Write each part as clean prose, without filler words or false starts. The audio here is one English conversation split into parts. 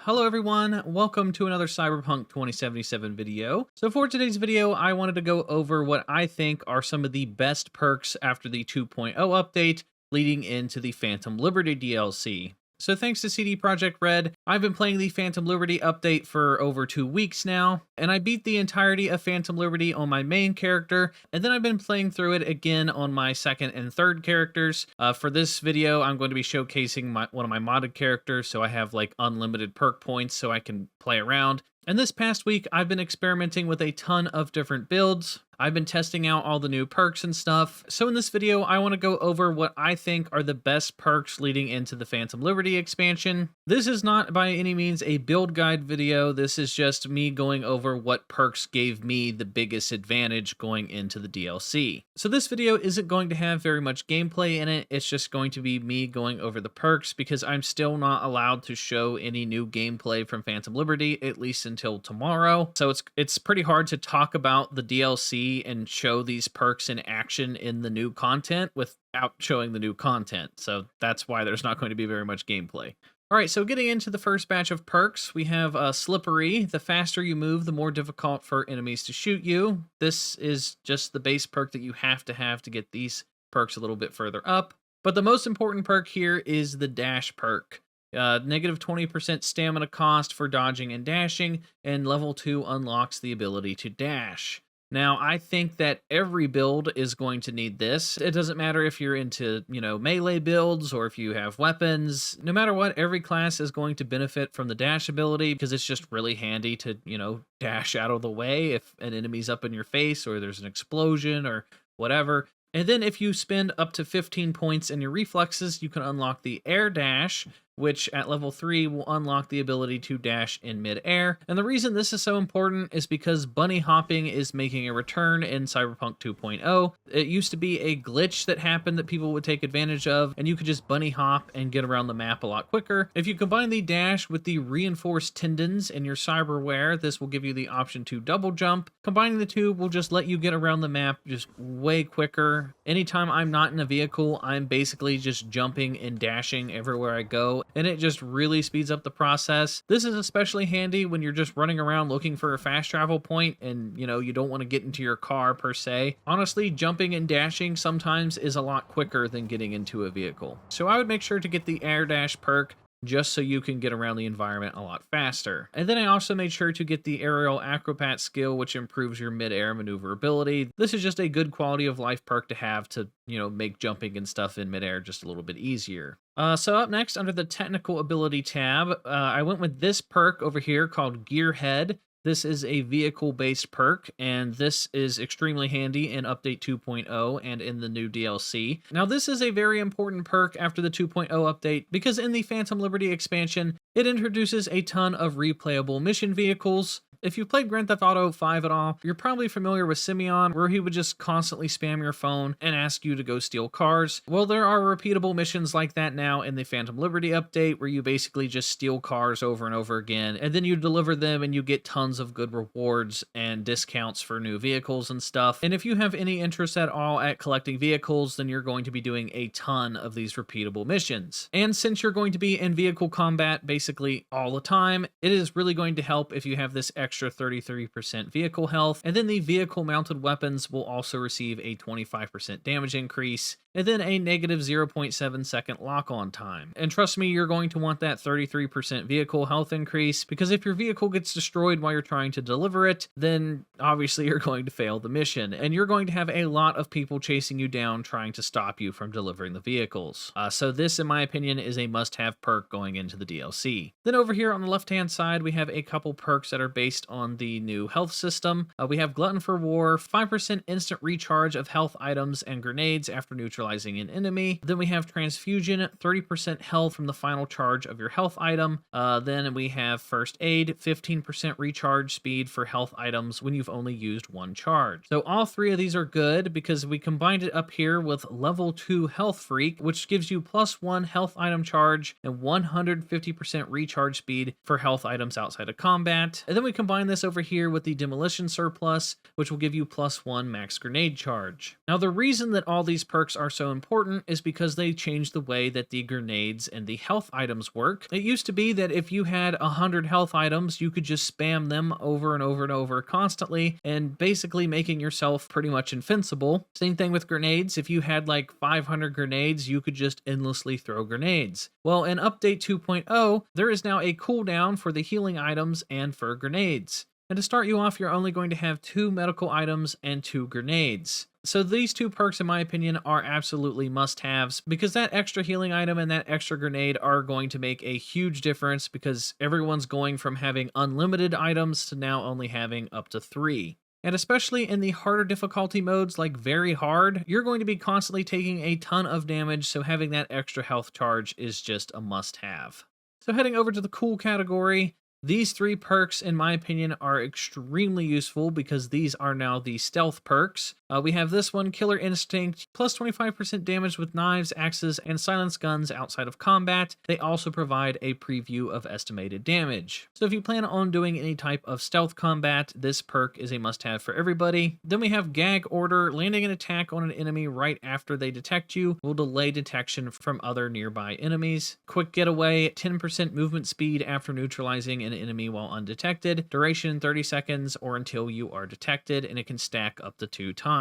Hello everyone, welcome to another Cyberpunk 2077 video. So for today's video, I wanted to go over what I think are some of the best perks after the 2.0 update leading into the Phantom Liberty DLC. So thanks to CD Projekt Red, I've been playing the Phantom Liberty update for over 2 weeks now, and I beat the entirety of Phantom Liberty on my main character, and then I've been playing through it again on my second and third characters. For this video, I'm going to be showcasing one of my modded characters, so I have like unlimited perk points so I can play around. And this past week, I've been experimenting with a ton of different builds. I've been testing out all the new perks and stuff. So in this video, I want to go over what I think are the best perks leading into the Phantom Liberty expansion. This is not by any means a build guide video. This is just me going over what perks gave me the biggest advantage going into the DLC. So this video isn't going to have very much gameplay in it. It's just going to be me going over the perks because I'm still not allowed to show any new gameplay from Phantom Liberty, at least until tomorrow. So it's pretty hard to talk about the DLC and show these perks in action in the new content without showing the new content. So that's why there's not going to be very much gameplay. All right, so getting into the first batch of perks, we have Slippery. The faster you move, the more difficult for enemies to shoot you. This is just the base perk that you have to get these perks a little bit further up. But the most important perk here is the Dash perk. Negative 20% stamina cost for dodging and dashing, and level 2 unlocks the ability to dash. Now, I think that every build is going to need this. It doesn't matter if you're into, melee builds or if you have weapons. No matter what, every class is going to benefit from the dash ability because it's just really handy to, dash out of the way if an enemy's up in your face or there's an explosion or whatever. And then if you spend up to 15 points in your reflexes, you can unlock the air dash, which at level 3 will unlock the ability to dash in midair. And the reason this is so important is because bunny hopping is making a return in Cyberpunk 2.0. It used to be a glitch that happened that people would take advantage of, and you could just bunny hop and get around the map a lot quicker. If you combine the dash with the reinforced tendons in your cyberware, this will give you the option to double jump. Combining the two will just let you get around the map just way quicker. Anytime I'm not in a vehicle, I'm basically just jumping and dashing everywhere I go, and it just really speeds up the process. This is especially handy when you're just running around looking for a fast travel point and, you don't want to get into your car per se. Honestly, jumping and dashing sometimes is a lot quicker than getting into a vehicle. So I would make sure to get the air dash perk just so you can get around the environment a lot faster. And then I also made sure to get the aerial acrobat skill, which improves your mid-air maneuverability. This is just a good quality of life perk to have to, make jumping and stuff in mid-air just a little bit easier. So up next, under the technical ability tab, I went with this perk over here called Gearhead. This is a vehicle-based perk, and this is extremely handy in Update 2.0 and in the new DLC. Now, this is a very important perk after the 2.0 update because in the Phantom Liberty expansion, it introduces a ton of replayable mission vehicles. If you played Grand Theft Auto 5 at all, you're probably familiar with Simeon, where he would just constantly spam your phone and ask you to go steal cars. Well, there are repeatable missions like that now in the Phantom Liberty update, where you basically just steal cars over and over again, and then you deliver them and you get tons of good rewards and discounts for new vehicles and stuff. And if you have any interest at all at collecting vehicles, then you're going to be doing a ton of these repeatable missions. And since you're going to be in vehicle combat basically all the time, it is really going to help if you have this extra 33% vehicle health, and then the vehicle mounted weapons will also receive a 25% damage increase, and then a negative 0.7 second lock-on time. And trust me, you're going to want that 33% vehicle health increase, because if your vehicle gets destroyed while you're trying to deliver it, then obviously you're going to fail the mission, and you're going to have a lot of people chasing you down trying to stop you from delivering the vehicles. So this, in my opinion, is a must-have perk going into the DLC. Then over here on the left-hand side, we have a couple perks that are based on the new health system. We have Glutton for War, 5% instant recharge of health items and grenades after neutralizing an enemy. Then we have Transfusion, 30% health from the final charge of your health item. Then we have First Aid, 15% recharge speed for health items when you've only used one charge. So all three of these are good because we combined it up here with Level 2 Health Freak, which gives you +1 health item charge and 150% recharge speed for health items outside of combat. And then we combine this over here with the Demolition Surplus, which will give you +1 max grenade charge. Now, the reason that all these perks are so important is because they changed the way that the grenades and the health items work. It used to be that if you had 100 health items, you could just spam them over and over and over constantly, and basically making yourself pretty much invincible. Same thing with grenades. If you had like 500 grenades, you could just endlessly throw grenades. Well, in update 2.0, there is now a cooldown for the healing items and for grenades. And to start you off, you're only going to have 2 medical items and 2 grenades. So these 2 perks, in my opinion, are absolutely must-haves, because that extra healing item and that extra grenade are going to make a huge difference, because everyone's going from having unlimited items to now only having up to 3. And especially in the harder difficulty modes, like very hard, you're going to be constantly taking a ton of damage, so having that extra health charge is just a must-have. So heading over to the cool category, these 3 perks, in my opinion, are extremely useful because these are now the stealth perks. We have this one, Killer Instinct, plus 25% damage with knives, axes, and silence guns outside of combat. They also provide a preview of estimated damage. So if you plan on doing any type of stealth combat, this perk is a must-have for everybody. Then we have Gag Order. Landing an attack on an enemy right after they detect you will delay detection from other nearby enemies. Quick Getaway, 10% movement speed after neutralizing an enemy while undetected. Duration 30 seconds or until you are detected, and it can stack up to 2 times.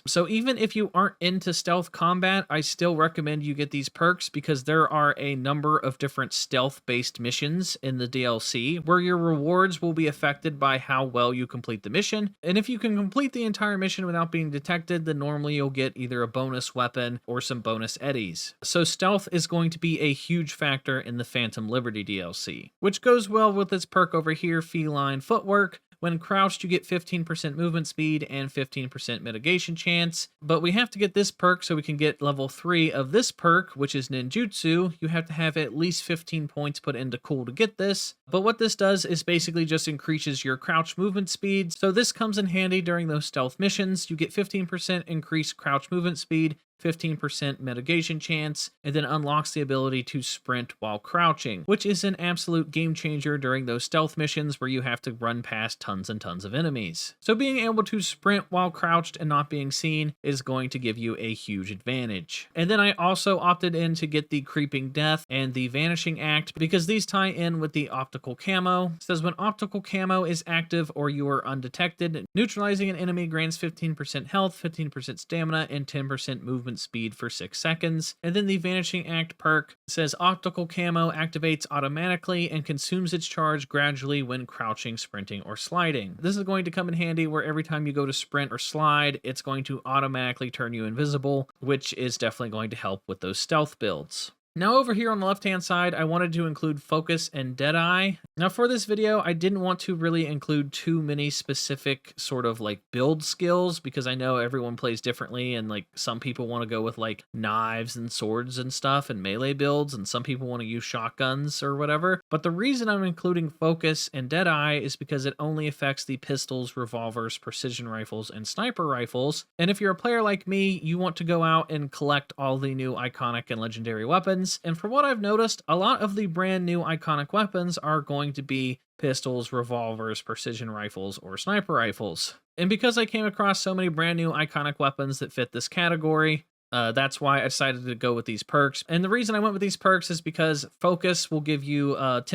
So even if you aren't into stealth combat, I still recommend you get these perks, because there are a number of different stealth-based missions in the DLC where your rewards will be affected by how well you complete the mission. And if you can complete the entire mission without being detected, then normally you'll get either a bonus weapon or some bonus eddies. So stealth is going to be a huge factor in the Phantom Liberty DLC, which goes well with this perk over here, Feline Footwork. When crouched, you get 15% movement speed and 15% mitigation chance. But we have to get this perk so we can get level 3 of this perk, which is Ninjutsu. You have to have at least 15 points put into cool to get this. But what this does is basically just increases your crouch movement speed. So this comes in handy during those stealth missions. You get 15% increased crouch movement speed, 15% mitigation chance, and then unlocks the ability to sprint while crouching, which is an absolute game changer during those stealth missions where you have to run past tons and tons of enemies. So being able to sprint while crouched and not being seen is going to give you a huge advantage. And then I also opted in to get the Creeping Death and the Vanishing Act, because these tie in with the optical camo. It says when optical camo is active or you are undetected, neutralizing an enemy grants 15% health, 15% stamina, and 10% movement speed for 6 seconds. And then the Vanishing Act perk says optical camo activates automatically and consumes its charge gradually when crouching, sprinting, or sliding. This is going to come in handy where every time you go to sprint or slide, it's going to automatically turn you invisible, which is definitely going to help with those stealth builds. Now over here on the left-hand side, I wanted to include Focus and Deadeye. Now for this video, I didn't want to really include too many specific sort of like build skills, because I know everyone plays differently, and like some people want to go with like knives and swords and stuff and melee builds, and some people want to use shotguns or whatever. But the reason I'm including Focus and Deadeye is because it only affects the pistols, revolvers, precision rifles, and sniper rifles. And if you're a player like me, you want to go out and collect all the new iconic and legendary weapons. And for what I've noticed, a lot of the brand new iconic weapons are going to be pistols, revolvers, precision rifles, or sniper rifles. And because I came across so many brand new iconic weapons that fit this category, that's why I decided to go with these perks. And the reason I went with these perks is because Focus will give you 10%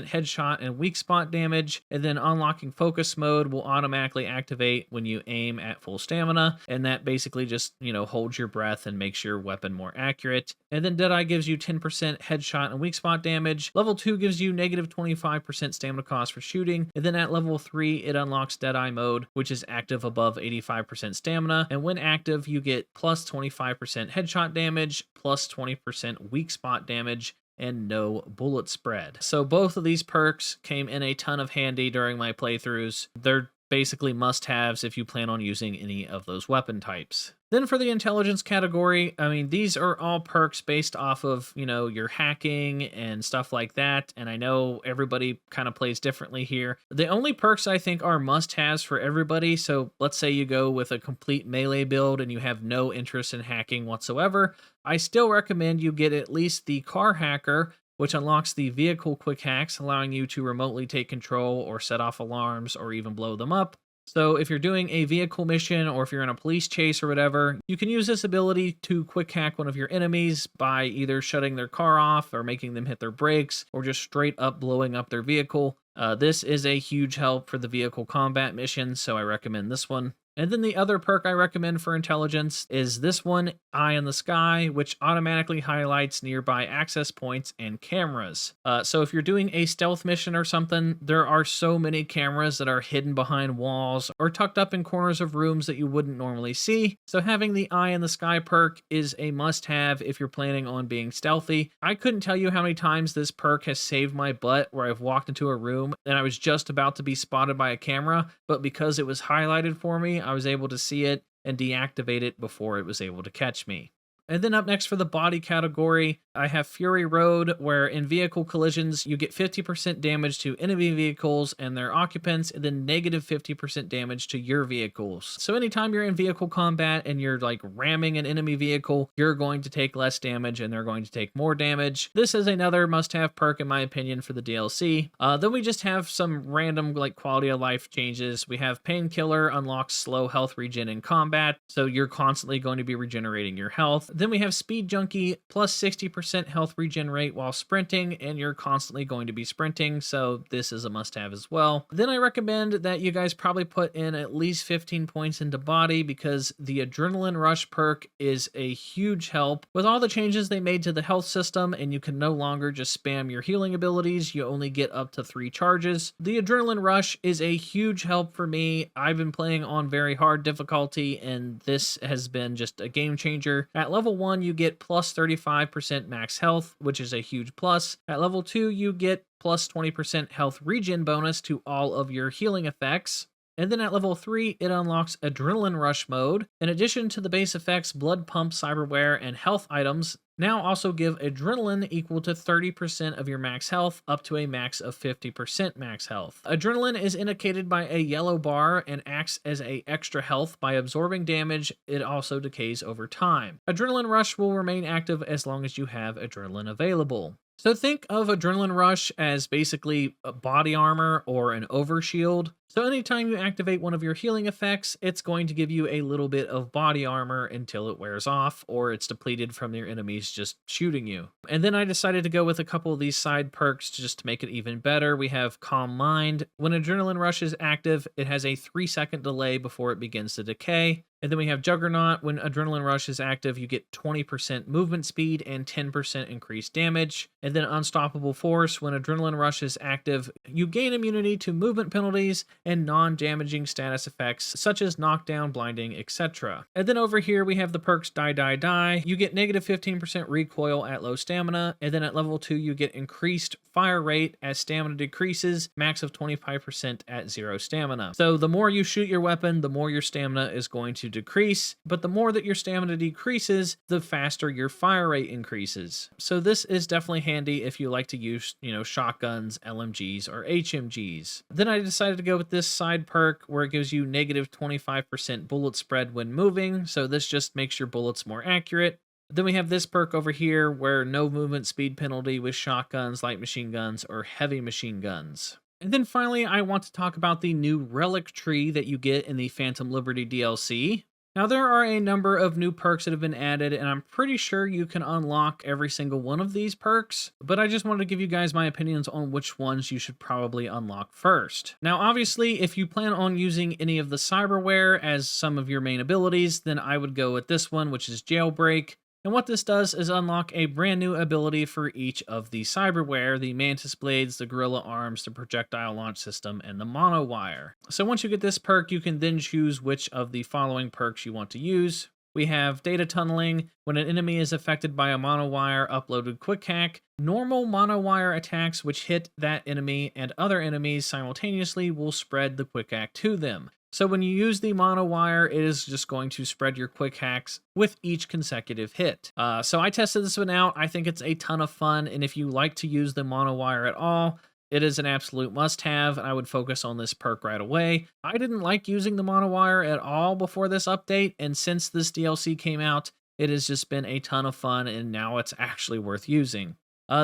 headshot and weak spot damage, and then unlocking Focus mode will automatically activate when you aim at full stamina, and that basically just, holds your breath and makes your weapon more accurate. And then Deadeye gives you 10% headshot and weak spot damage. Level 2 gives you negative 25% stamina cost for shooting, and then at level 3 it unlocks Deadeye mode, which is active above 85% stamina, and when active you get plus 25% headshot damage, plus 20% weak spot damage, and no bullet spread. So both of these perks came in a ton of handy during my playthroughs. They're basically must-haves if you plan on using any of those weapon types. Then for the intelligence category, these are all perks based off of, your hacking and stuff like that. And I know everybody kind of plays differently here. The only perks I think are must-haves for everybody. So let's say you go with a complete melee build and you have no interest in hacking whatsoever. I still recommend you get at least the car hacker, which unlocks the vehicle quick hacks, allowing you to remotely take control or set off alarms or even blow them up. So if you're doing a vehicle mission or if you're in a police chase or whatever, you can use this ability to quick hack one of your enemies by either shutting their car off or making them hit their brakes or just straight up blowing up their vehicle. This is a huge help for the vehicle combat missions, so I recommend this one. And then the other perk I recommend for intelligence is this one, Eye in the Sky, which automatically highlights nearby access points and cameras. So if you're doing a stealth mission or something, there are so many cameras that are hidden behind walls or tucked up in corners of rooms that you wouldn't normally see. So having the Eye in the Sky perk is a must-have if you're planning on being stealthy. I couldn't tell you how many times this perk has saved my butt where I've walked into a room and I was just about to be spotted by a camera, but because it was highlighted for me, I was able to see it and deactivate it before it was able to catch me. And then up next for the body category, I have Fury Road, where in vehicle collisions, you get 50% damage to enemy vehicles and their occupants, and then negative 50% damage to your vehicles. So anytime you're in vehicle combat and you're like ramming an enemy vehicle, you're going to take less damage and they're going to take more damage. This is another must-have perk in my opinion for the DLC. Then we just have some random like quality of life changes. We have Painkiller unlocks slow health regen in combat, so you're constantly going to be regenerating your health. Then we have Speed Junkie plus 60% health regen rate while sprinting, and you're constantly going to be sprinting, so this is a must-have as well. Then I recommend that you guys probably put in at least 15 points into body because the Adrenaline Rush perk is a huge help. With all the changes they made to the health system, and you can no longer just spam your healing abilities, you only get up to 3 charges. The Adrenaline Rush is a huge help for me. I've been playing on very hard difficulty, and this has been just a game changer. At level 1, you get plus 35% max health, which is a huge plus. At level 2, you get plus 20% health regen bonus to all of your healing effects. And then at level 3, it unlocks Adrenaline Rush mode. In addition to the base effects, Blood Pump, Cyberware, and health items now also give adrenaline equal to 30% of your max health up to a max of 50% max health. Adrenaline is indicated by a yellow bar and acts as a extra health by absorbing damage. It also decays over time. Adrenaline Rush will remain active as long as you have adrenaline available. So think of Adrenaline Rush as basically a body armor or an overshield. So anytime you activate one of your healing effects, it's going to give you a little bit of body armor until it wears off or it's depleted from your enemies just shooting you. And then I decided to go with a couple of these side perks just to make it even better. We have Calm Mind. When Adrenaline Rush is active, it has a 3-second delay before it begins to decay. And then we have Juggernaut. When Adrenaline Rush is active, you get 20% movement speed and 10% increased damage. And then Unstoppable Force. When Adrenaline Rush is active, you gain immunity to movement penalties and non-damaging status effects such as knockdown, blinding, etc. And then over here we have the perks Die Die Die. You get negative 15% recoil at low stamina, and then at level 2 you get increased fire rate as stamina decreases, max of 25% at 0 stamina. So the more you shoot your weapon, the more your stamina is going to decrease, but the more that your stamina decreases, the faster your fire rate increases. So this is definitely handy if you like to use, shotguns, LMGs, or HMGs. Then I decided to go with this side perk where it gives you negative 25% bullet spread when moving, so this just makes your bullets more accurate. Then we have this perk over here where no movement speed penalty with shotguns, light machine guns, or heavy machine guns. And then finally, I want to talk about the new relic tree that you get in the Phantom Liberty DLC. Now, there are a number of new perks that have been added, and I'm pretty sure you can unlock every single one of these perks, but I just wanted to give you guys my opinions on which ones you should probably unlock first. Now, obviously, if you plan on using any of the cyberware as some of your main abilities, then I would go with this one, which is Jailbreak. And what this does is unlock a brand new ability for each of the cyberware, the Mantis Blades, the Gorilla Arms, the Projectile Launch System, and the Monowire. So once you get this perk, you can then choose which of the following perks you want to use. We have Data Tunneling. When an enemy is affected by a monowire uploaded quick hack, normal monowire attacks which hit that enemy and other enemies simultaneously will spread the quick hack to them. So when you use the monowire, it is just going to spread your quick hacks with each consecutive hit. So I tested this one out. I think it's a ton of fun, and if you like to use the monowire at all, it is an absolute must-have, and I would focus on this perk right away. I didn't like using the monowire at all before this update, and since this DLC came out, it has just been a ton of fun, and now it's actually worth using.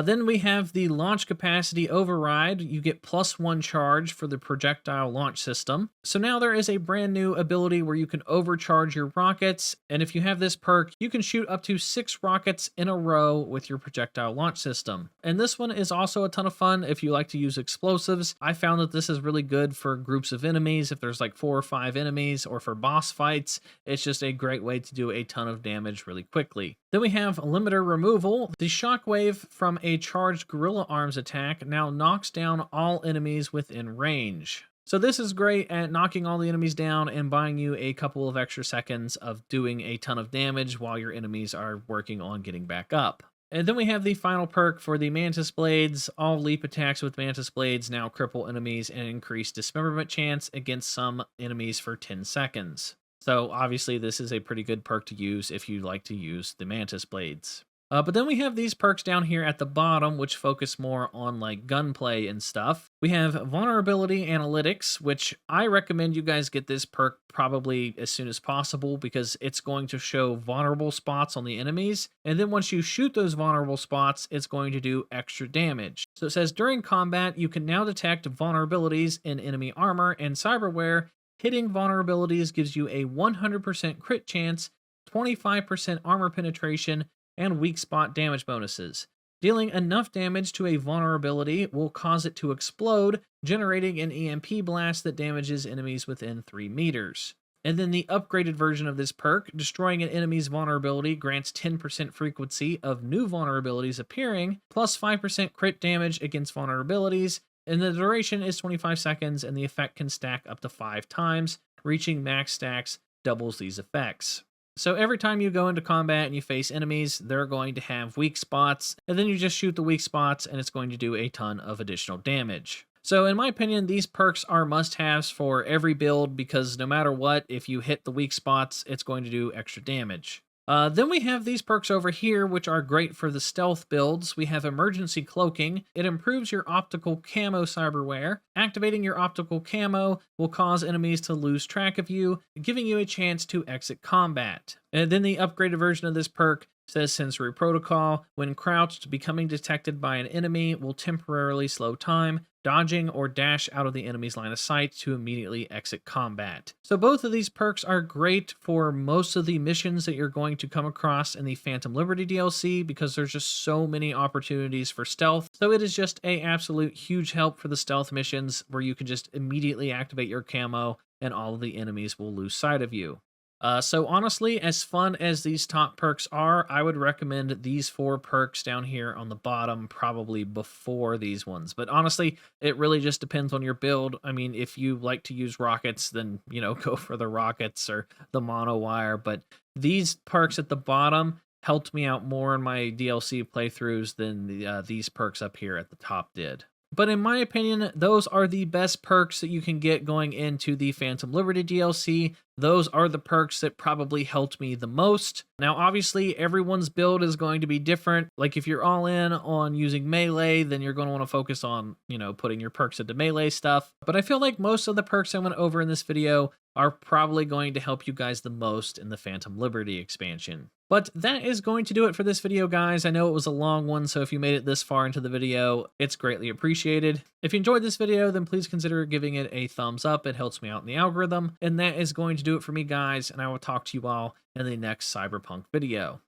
Then we have the launch capacity override. You get +1 charge for the projectile launch system. So now there is a brand new ability where you can overcharge your rockets. And if you have this perk, you can shoot up to 6 rockets in a row with your projectile launch system. And this one is also a ton of fun if you like to use explosives. I found that this is really good for groups of enemies. If there's like 4 or 5 enemies, or for boss fights, it's just a great way to do a ton of damage really quickly. Then we have limiter removal. The shockwave from a charged gorilla arms attack now knocks down all enemies within range. So this is great at knocking all the enemies down and buying you a couple of extra seconds of doing a ton of damage while your enemies are working on getting back up. And then we have the final perk for the Mantis Blades. All leap attacks with Mantis Blades now cripple enemies and increase dismemberment chance against some enemies for 10 seconds. So obviously this is a pretty good perk to use if you like to use the Mantis Blades. But then we have these perks down here at the bottom, which focus more on like gunplay and stuff. We have Vulnerability Analytics, which I recommend you guys get this perk probably as soon as possible because it's going to show vulnerable spots on the enemies. And then once you shoot those vulnerable spots, it's going to do extra damage. So it says during combat, you can now detect vulnerabilities in enemy armor and cyberware. Hitting vulnerabilities gives you a 100% crit chance, 25% armor penetration, and weak spot damage bonuses. Dealing enough damage to a vulnerability will cause it to explode, generating an EMP blast that damages enemies within 3 meters. And then the upgraded version of this perk, destroying an enemy's vulnerability grants 10% frequency of new vulnerabilities appearing, plus 5% crit damage against vulnerabilities, and the duration is 25 seconds, and the effect can stack up to 5 times. Reaching max stacks doubles these effects. So every time you go into combat and you face enemies, they're going to have weak spots, and then you just shoot the weak spots and it's going to do a ton of additional damage. So in my opinion, these perks are must-haves for every build because no matter what, if you hit the weak spots, it's going to do extra damage. Then we have these perks over here, which are great for the stealth builds. We have Emergency Cloaking. It improves your optical camo cyberware. Activating your optical camo will cause enemies to lose track of you, giving you a chance to exit combat. And then the upgraded version of this perk says Sensory Protocol. When crouched, becoming detected by an enemy will temporarily slow time, dodging or dash out of the enemy's line of sight to immediately exit combat. So both of these perks are great for most of the missions that you're going to come across in the Phantom Liberty DLC because there's just so many opportunities for stealth. So it is just an absolute huge help for the stealth missions where you can just immediately activate your camo and all of the enemies will lose sight of you. So honestly, as fun as these top perks are, I would recommend these 4 perks down here on the bottom probably before these ones. But honestly, it really just depends on your build. I mean, if you like to use rockets, then, you know, go for the rockets or the mono wire. But these perks at the bottom helped me out more in my DLC playthroughs than these perks up here at the top did. But in my opinion, those are the best perks that you can get going into the Phantom Liberty DLC. Those are the perks that probably helped me the most. Now, obviously, everyone's build is going to be different. Like, if you're all in on using melee, then you're going to want to focus on, you know, putting your perks into melee stuff. But I feel like most of the perks I went over in this video are probably going to help you guys the most in the Phantom Liberty expansion. But that is going to do it for this video, guys. I know it was a long one, so if you made it this far into the video, it's greatly appreciated. If you enjoyed this video, then please consider giving it a thumbs up. It helps me out in the algorithm. And that is going to do it for me, guys, and I will talk to you all in the next Cyberpunk video.